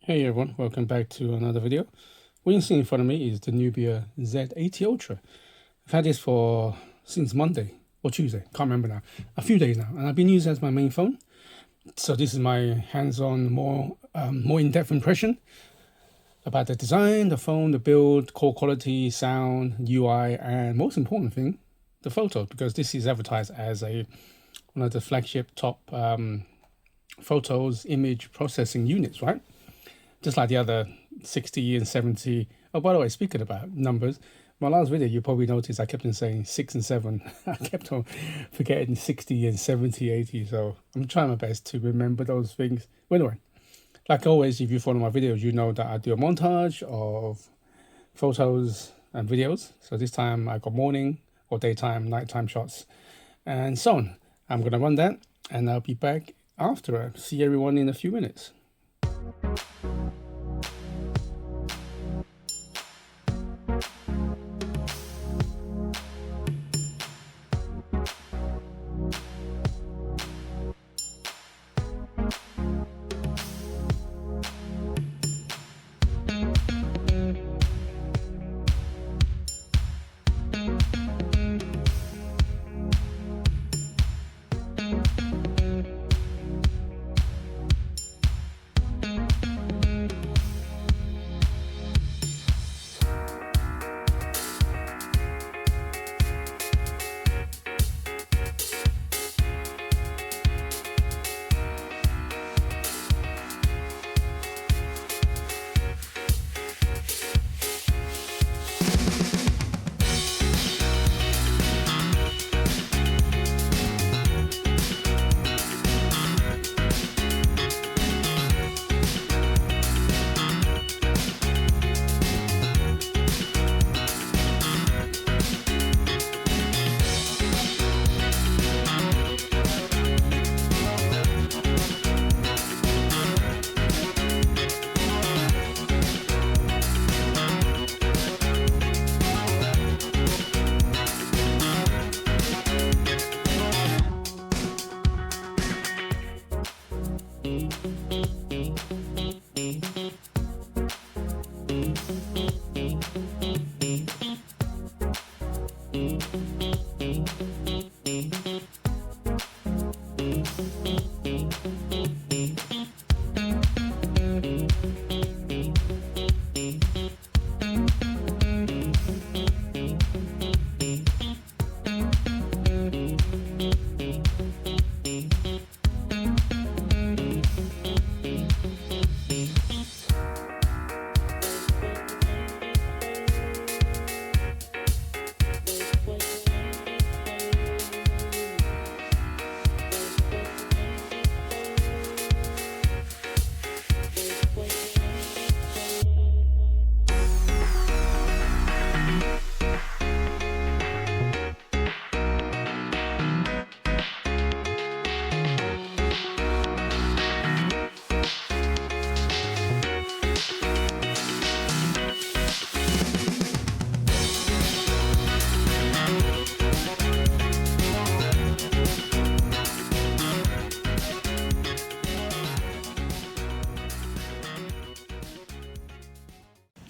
Hey everyone, welcome back to another video. What you see in front of me is the Nubia Z80 Ultra. I've had this since Monday or Tuesday, can't remember now, a few days now, and I've been using it as my main phone. So this is my hands-on, more in-depth impression about the design, the phone, the build, call quality, sound, UI, and most important thing, the photos, because this is advertised as one of the flagship top photos image processing units, right? Just like the other 60 and 70. Oh, by the way, speaking about numbers, my last video, you probably noticed I kept on saying 6 and 7. I kept on forgetting 60 and 70, 80. So I'm trying my best to remember those things. But anyway, like always, if you follow my videos, you know that I do a montage of photos and videos. So this time I got morning or daytime, nighttime shots and so on. I'm going to run that and I'll be back after. See everyone in a few minutes.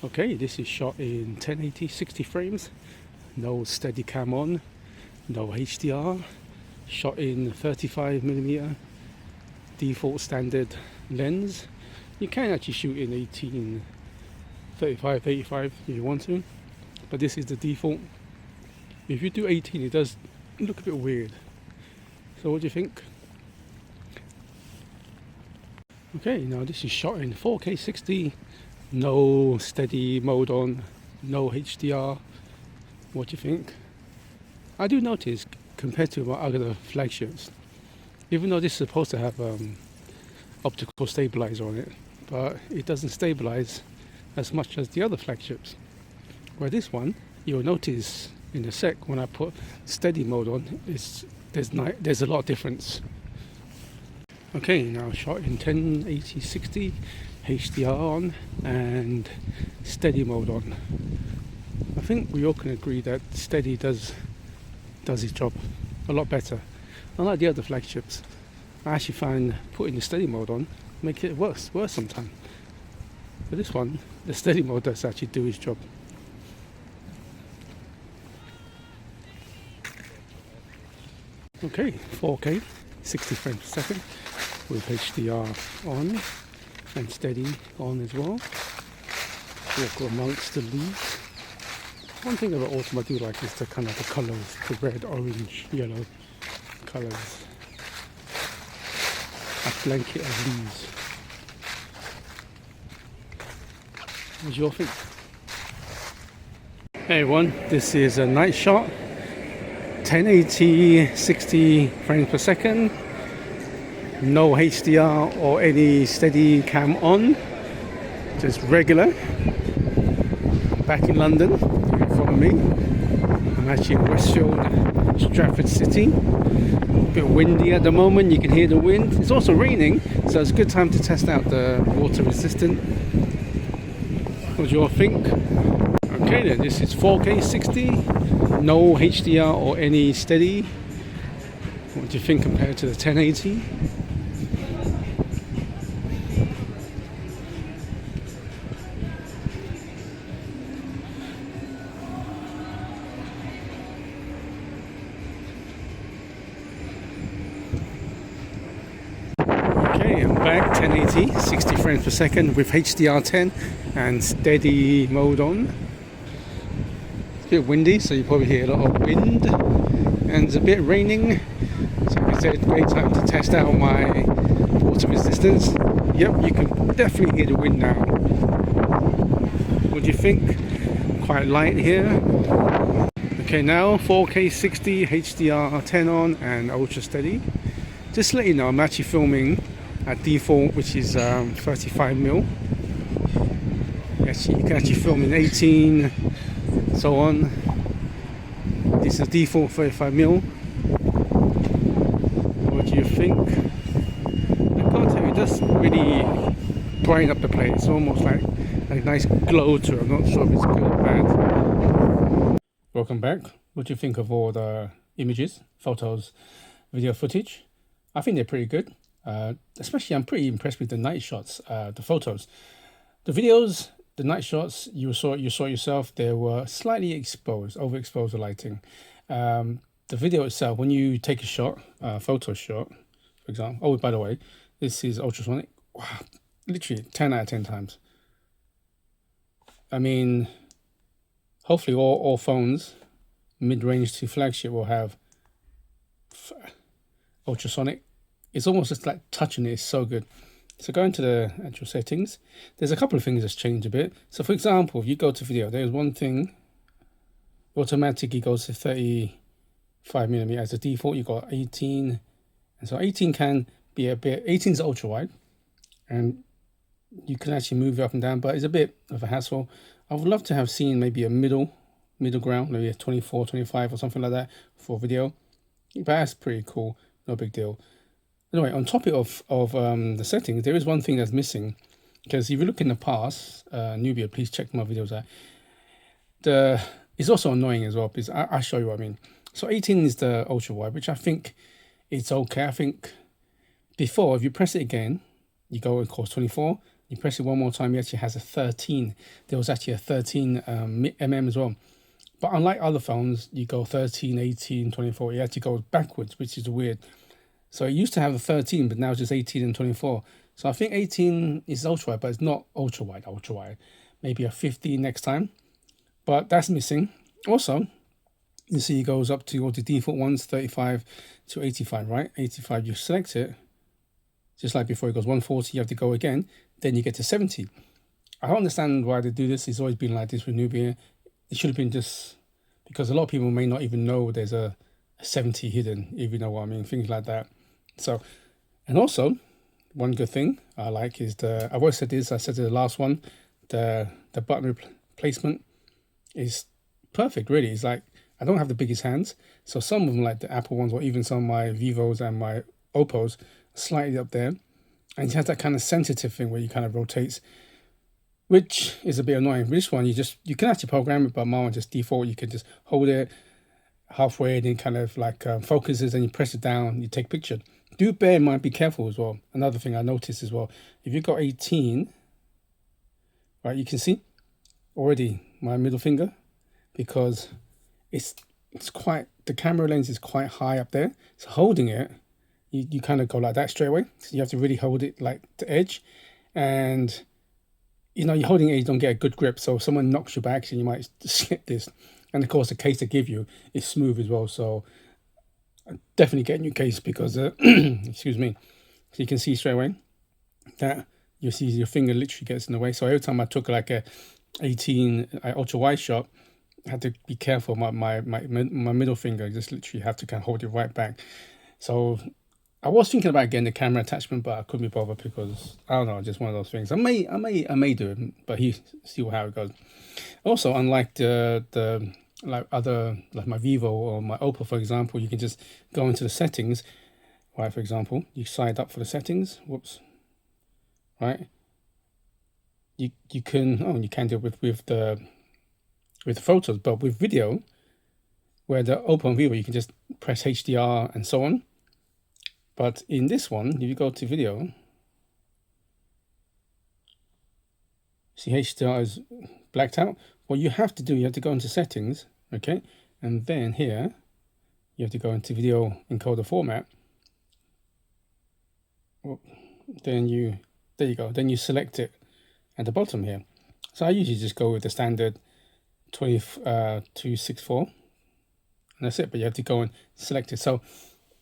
Okay, this is shot in 1080 60 frames, no Steadicam on, no HDR, shot in 35mm default standard lens. You can actually shoot in 18, 35, 85 if you want to, but this is the default. If you do 18, it does look a bit weird. So what do you think? Okay, now this is shot in 4K 60, no steady mode on, no HDR. What do you think? I do notice, compared to my other flagships, even though this is supposed to have optical stabilizer on it, but it doesn't stabilize as much as the other flagships. Where this one, you'll notice in a sec when I put steady mode on, there's a lot of difference. Okay, now shot in 1080 60, HDR on and steady mode on. I think we all can agree that steady does its job a lot better. Unlike the other flagships, I actually find putting the steady mode on make it worse sometimes. But this one, the steady mode does actually do its job. Okay, 4K, 60 frames per second with HDR on and steady on as well. Walk amongst the leaves. One thing about autumn I do like is the kind of the colours, the red, orange, yellow colours. A blanket of leaves. What do you all think? Hey everyone, this is a night shot. 1080, 60 frames per second. No HDR or any steady cam on. Just regular. Back in London, in front of me. I'm actually in Westfield, Stratford City. A bit windy at the moment, you can hear the wind. It's also raining, so it's a good time to test out the water resistant. What do you all think? Okay then, this is 4K 60, no HDR or any steady. What do you think compared to the 1080? Okay, I'm back, 1080, 60 frames per second with HDR10 and steady mode on. It's a bit windy, so you probably hear a lot of wind, and it's a bit raining. So like I said, great time to test out my water resistance. Yep, you can definitely hear the wind now. What do you think? Quite light here. Okay, now 4K 60, HDR10 on and ultra steady. Just to let you know, I'm actually filming at default, which is 35mm. Actually, you can actually film in 18, so on. This is default 35mm. What do you think? I've got to tell you, it does really brighten up the plate. It's almost like a nice glow to it. I'm not sure if it's good or bad. Welcome back. What do you think of all the images, photos, video footage? I think they're pretty good. Especially, I'm pretty impressed with the night shots, the photos. The videos, the night shots, you saw yourself, they were slightly exposed, overexposed the lighting. The video itself, when you take a shot, photo shot, for example. Oh, by the way, this is ultrasonic. Wow, literally 10 out of 10 times. I mean, hopefully all phones, mid-range to flagship, will have ultrasonic. It's almost just like touching it is so good. So go into the actual settings. There's a couple of things that's changed a bit. So for example, if you go to video, there's one thing, automatically goes to 35mm as a default. You got 18, and so 18 can be a bit, 18 is ultra wide, and you can actually move it up and down, but it's a bit of a hassle. I would love to have seen maybe a middle ground, maybe a 24, 25 or something like that for video, but that's pretty cool, no big deal. Anyway, on topic of the settings, there is one thing that's missing, because if you look in the past, Nubia, please check my videos out. It's also annoying as well, because I'll show you what I mean. So 18 is the ultra wide, which I think it's okay. I think before, if you press it again, you go of course 24, you press it one more time, it actually has a 13. There was actually a 13 mm as well. But unlike other phones, you go 13, 18, 24, it actually goes backwards, which is weird. So it used to have a 13, but now it's just 18 and 24. So I think 18 is ultra wide, but it's not ultra wide. Maybe a 50 next time. But that's missing. Also, you see it goes up to all the default ones, 35 to 85, right? 85, you select it. Just like before, it goes 140, you have to go again. Then you get to 70. I don't understand why they do this. It's always been like this with Nubia. It should have been just because a lot of people may not even know there's a 70 hidden, if you know what I mean, things like that. So, and also, one good thing I like is I've always said this, I said to the last one, the button placement is perfect, really. It's like, I don't have the biggest hands, so some of them, like the Apple ones, or even some of my Vivos and my Oppos, slightly up there, and it has that kind of sensitive thing where you kind of rotates, which is a bit annoying. With this one, you can actually program it, but my one just default, you can just hold it halfway, and then kind of like focuses, and you press it down, you take a picture. Do bear in mind, be careful as well. Another thing I noticed as well, if you've got 18, Right, you can see already my middle finger, because it's quite, the camera lens is quite high up there. So holding it, you kind of go like that straight away. So you have to really hold it like the edge, and you're holding it, you don't get a good grip. So if someone knocks you back, so you might slip this. And of course, the case they give you is smooth as well. So definitely get a new case, because excuse me. So you can see straight away that you see your finger literally gets in the way. So every time I took like a 18 ultra wide shot, I had to be careful. My middle finger, just literally have to kind of hold it right back. So I was thinking about getting the camera attachment, but I couldn't be bothered because I don't know, just one of those things. I may do it, but see how it goes. Also, unlike the like other, like my Vivo or my Oppo, for example, you can just go into the settings. Right, for example, you side up for the settings. Whoops. Right. You can do it with the photos, but with video, where the Oppo and Vivo, you can just press HDR and so on. But in this one, if you go to video, see HDR is blacked out. What you have to do, you have to go into settings, okay? And then here, you have to go into video encoder format. Then there you go. Then you select it at the bottom here. So I usually just go with the standard 264, and that's it. But you have to go and select it. So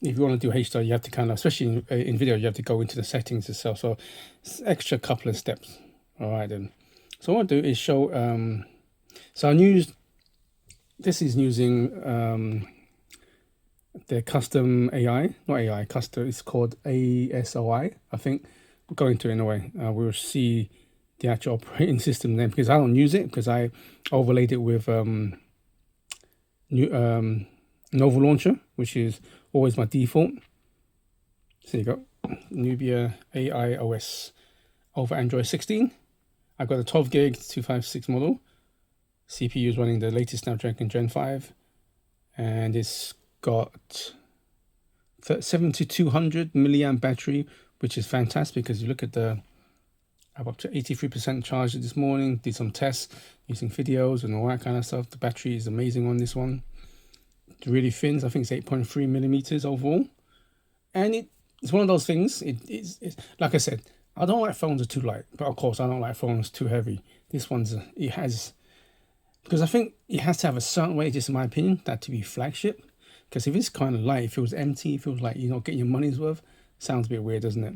if you want to do HDR, you have to kind of, especially in video, you have to go into the settings itself. So it's extra couple of steps. All right then. So what I'll do is show. So this is using the custom AI, not AI, custom. It's called ASOI. I think we'll go into it in a way. We'll see the actual operating system name, because I don't use it, because I overlaid it with Nova Launcher, which is always my default. So you go Nubia AI OS over Android 16. I've got a 12 gig 256 model. CPU is running the latest Snapdragon Gen 5, and it's got 7200 milliamp battery, which is fantastic, because you look at I'm up to 83% charged this morning. Did some tests using videos and all that kind of stuff. The battery is amazing on this one. It's really thin. I think it's 8.3 millimeters overall, and it's one of those things. It's like I said, I don't like phones that are too light, but of course I don't like phones too heavy. This one's because I think it has to have a certain way, just in my opinion, that to be flagship. Because if it's kind of light, it feels empty, it feels like you're not getting your money's worth. Sounds a bit weird, doesn't it?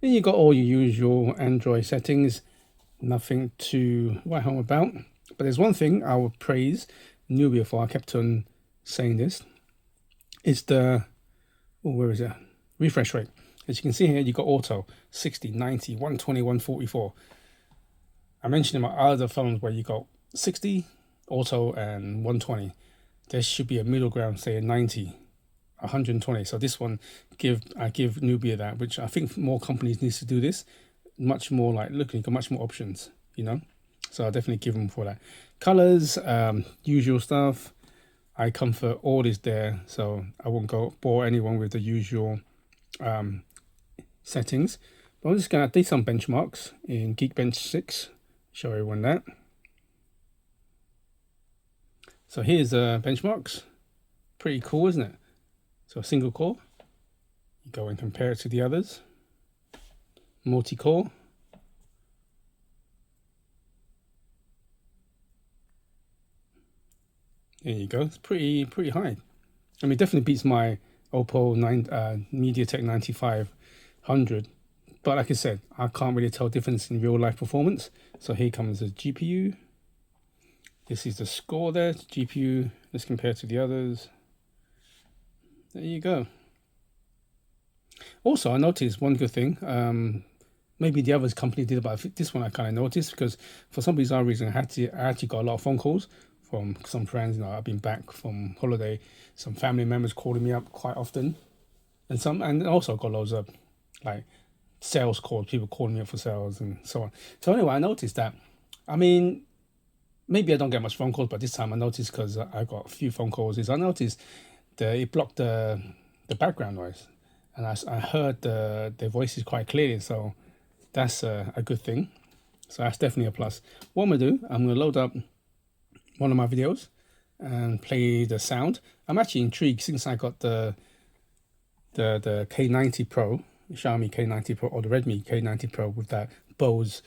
Then you got all your usual Android settings, nothing to write home about. But there's one thing I would praise Nubia for. I kept on saying this. It's the where is it? Refresh rate. As you can see here, you got auto 60, 90, 120, 144. I mentioned in my other phones where you got 60 auto and 120. There should be a middle ground, say a 90, 120. So this one, I give Nubia that, which I think more companies need to do this. Much more like, look, you got much more options, So I definitely give them for that. Colors, usual stuff. Eye comfort, all is there. So I won't go bore anyone with the usual settings. But I'm just going to do some benchmarks in Geekbench 6. Show everyone that. So here's benchmarks. Pretty cool, isn't it? So a single core. You go and compare it to the others. Multi-core. There you go. It's pretty high. I mean, it definitely beats my Oppo MediaTek 9500. But like I said, I can't really tell difference in real life performance. So here comes the GPU. This is the score there, GPU. Let's compare to the others. There you go. Also, I noticed one good thing. Maybe the others company did, but this one I kind of noticed, because for some bizarre reason, I actually got a lot of phone calls from some friends. I've been back from holiday. Some family members calling me up quite often, and also got loads of like sales calls, people calling me up for sales and so on. So anyway, I noticed that. I mean, maybe I don't get much phone calls, but this time I noticed, because I got a few phone calls, is I noticed that it blocked the background noise, and I heard their voices quite clearly. So that's a good thing. So that's definitely a plus. What I'm gonna do, I'm gonna load up one of my videos and play the sound. I'm actually intrigued since I got the K90 Pro, Xiaomi K90 Pro, or the Redmi K90 Pro with that Bose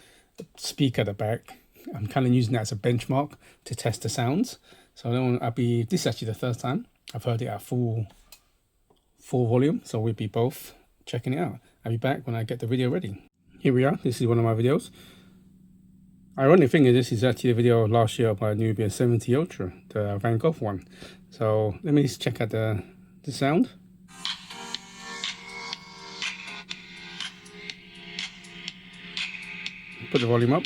speaker at the back. I'm kind of using that as a benchmark to test the sounds. So this is actually the first time I've heard it at full volume. So we'll be both checking it out. I'll be back when I get the video ready. Here we are. This is one of my videos. Ironic thing is, this is actually a video last year by Nubia Z80 Ultra, the Van Gogh one. So let me just check out the sound. Put the volume up.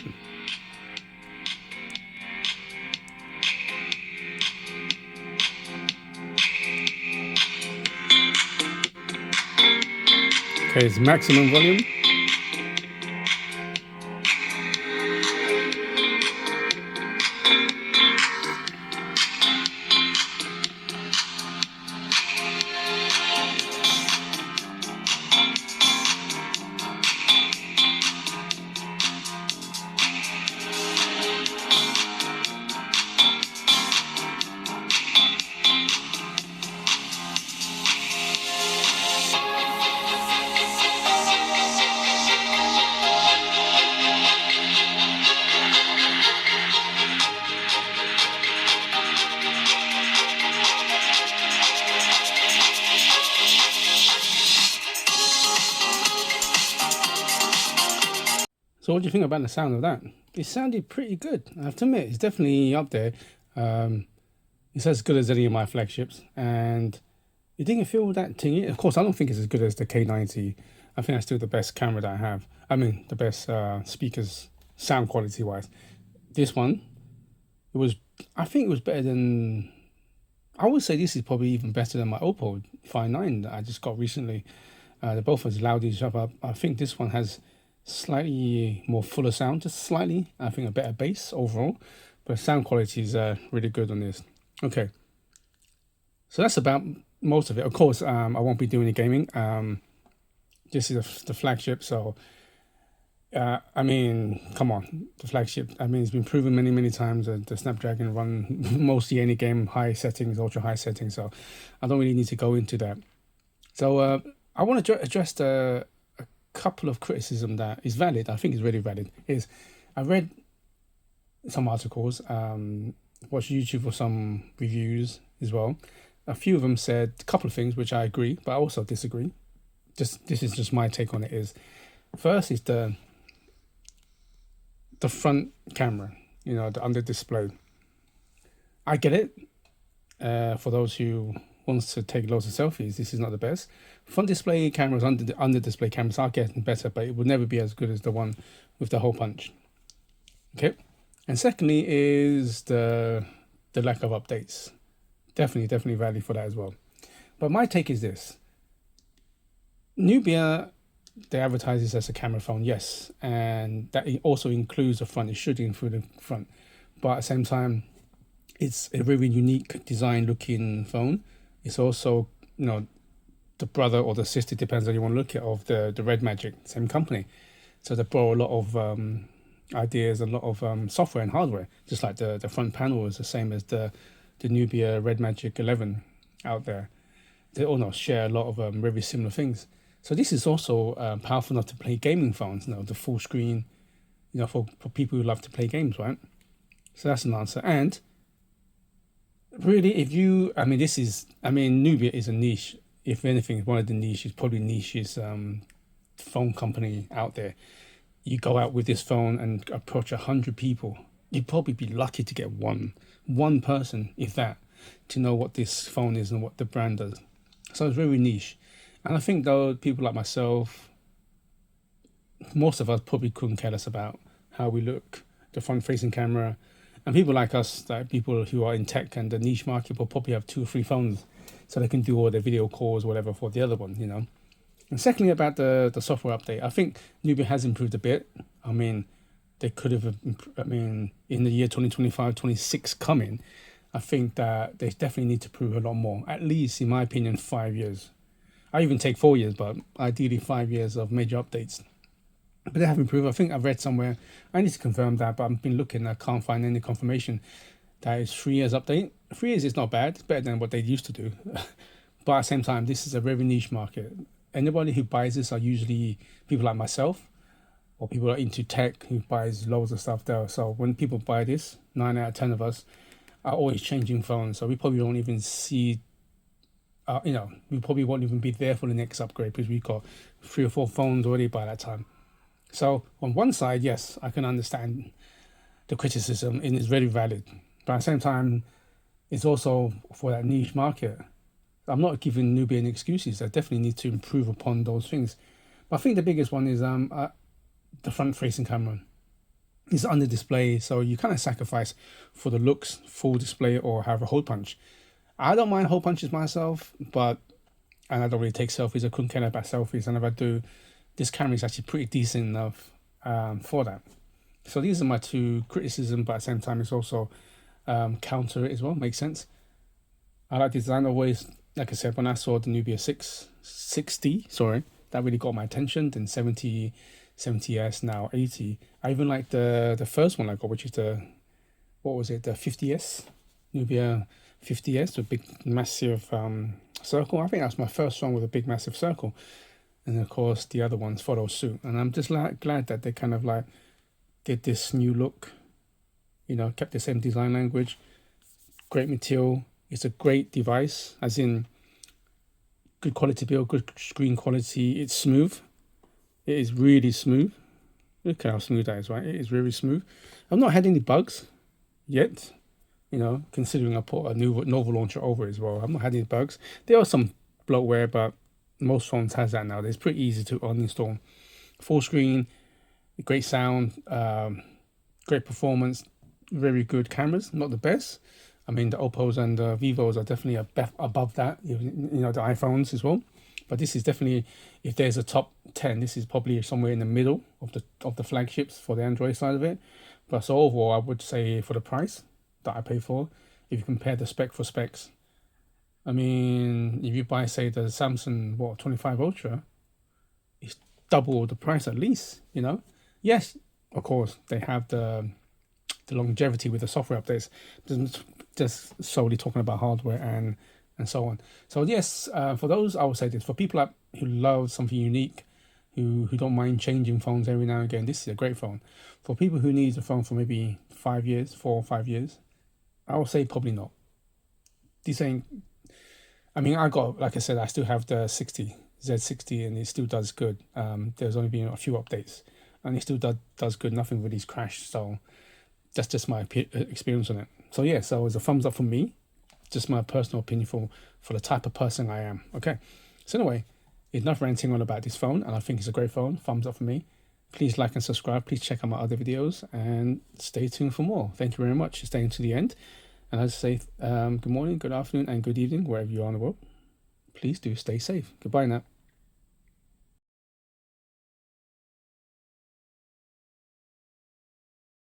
Okay, it's maximum volume. So what do you think about the sound of that? It sounded pretty good. I have to admit, it's definitely up there. It's as good as any of my flagships, and it didn't feel that tingy. Of course, I don't think it's as good as the K90. I think that's still the best camera that I have. I mean, the best speakers, sound quality wise. This one, I think it was better than, I would say this is probably even better than my Oppo Find 9 that I just got recently. They're both as loud as each other. I think this one has slightly more fuller sound, just slightly. I think a better bass overall, but sound quality is really good on this. Okay, so that's about most of it. Of course, I won't be doing any gaming. This is the flagship, so I mean, come on, the flagship. I mean, it's been proven many times that the Snapdragon run mostly any game high settings, ultra high settings. So I don't really need to go into that. So I want to address a couple of criticism that is valid. I think is really valid. I read some articles, watched YouTube for some reviews as well. A few of them said a couple of things which I agree, but I also disagree. This is just my take on it. Is first is the front camera, the under display. I get it. For those who wants to take loads of selfies, this is not the best. Front display cameras, under display cameras are getting better, but it will never be as good as the one with the hole punch. Okay, and secondly is the lack of updates. Definitely valid for that as well. But my take is this: Nubia, they advertise this as a camera phone, yes, and that also includes the front. It should include the front, but at the same time, it's a very unique design looking phone. It's also, the brother or the sister, depends on how you want to look at, of the Red Magic, same company. So they borrow a lot of ideas, a lot of software and hardware, just like the front panel is the same as the Nubia Red Magic 11 out there. They all share a lot of very similar things. So this is also powerful enough to play gaming phones, the full screen, for people who love to play games, right? So that's an answer. And really, Nubia is a niche. If anything, one of the niches, probably niches phone company out there. You go out with this phone and approach 100 people. You'd probably be lucky to get one person, if that, to know what this phone is and what the brand does. So it's very niche. And I think though people like myself, most of us probably couldn't care less about how we look, the front-facing camera. And people like us, like people who are in tech and the niche market, will probably have 2 or 3 phones so they can do all their video calls, whatever, for the other one, And secondly, about the software update, I think Nubia has improved a bit. I mean, they could have, in the year 2025, 26 coming, I think that they definitely need to prove a lot more. At least, in my opinion, 5 years. I even take 4 years, but ideally 5 years of major updates. but they have improved. I think I've read somewhere, I need to confirm that, but I've been looking, I can't find any confirmation that it's 3 years update. 3 years is not bad, it's better than what they used to do. But at the same time, this is a very niche market. Anybody who buys this are usually people like myself, or people are into tech who buys loads of stuff there. So when people buy this, 9 out of 10 of us are always changing phones. So we probably won't even see, we probably won't even be there for the next upgrade because we've got 3 or 4 phones already by that time. So on one side, yes, I can understand the criticism and it's very valid. But at the same time, it's also for that niche market. I'm not giving Nubia any excuses. I definitely need to improve upon those things. But I think the biggest one is the front-facing camera. It's under display, so you kind of sacrifice for the looks, full display, or have a hole punch. I don't mind hole punches myself, and I don't really take selfies. I couldn't care about selfies, and if I do, this camera is actually pretty decent enough for that. So these are my 2 criticisms, but at the same time, it's also counter it as well. Makes sense. I like the design always. Like I said, when I saw the Nubia 660, that really got my attention. Then 70, 70S, now 80. I even like the first one I got, which is the 50S, Nubia 50S, with big massive circle. I think that's my first one with a big massive circle. And of course, the other ones follow suit. And I'm just glad that they kind of like did this new look, kept the same design language, great material. It's a great device, as in good quality build, good screen quality. It's smooth. It is really smooth. Look at how smooth that is, right? It is very smooth. I've not had any bugs yet, considering I put a new Nova launcher over it as well. I've not had any bugs. There are some bloatware, but most phones has that now. It's pretty easy to uninstall. Full screen, great sound, great performance, very good cameras. Not the best. I mean, the Oppos and the Vivos are definitely above that, the iPhones as well. But this is definitely, if there's a top 10, this is probably somewhere in the middle of the flagships for the Android side of it. But so overall, I would say for the price that I pay for, if you compare the spec for specs, I mean, if you buy, say, the Samsung 25 Ultra, it's double the price at least. Yes, of course they have the longevity with the software updates. Doesn't just solely talking about hardware and so on. So yes, for those, I would say this. For people who love something unique, who don't mind changing phones every now and again, this is a great phone. For people who need a phone for maybe 5 years, 4 or 5 years, I would say probably not. This ain't. I mean, like I said, I still have the Z60, and it still does good. There's only been a few updates, and it still does good. Nothing really's crashed. So that's just my experience on it. So yeah, so it's a thumbs up from me. Just my personal opinion for the type of person I am. Okay. So anyway, enough ranting on about this phone, and I think it's a great phone. Thumbs up for me. Please like and subscribe. Please check out my other videos and stay tuned for more. Thank you very much for staying to the end. And as I say, good morning, good afternoon, and good evening, wherever you are in the world. Please do stay safe. Goodbye now.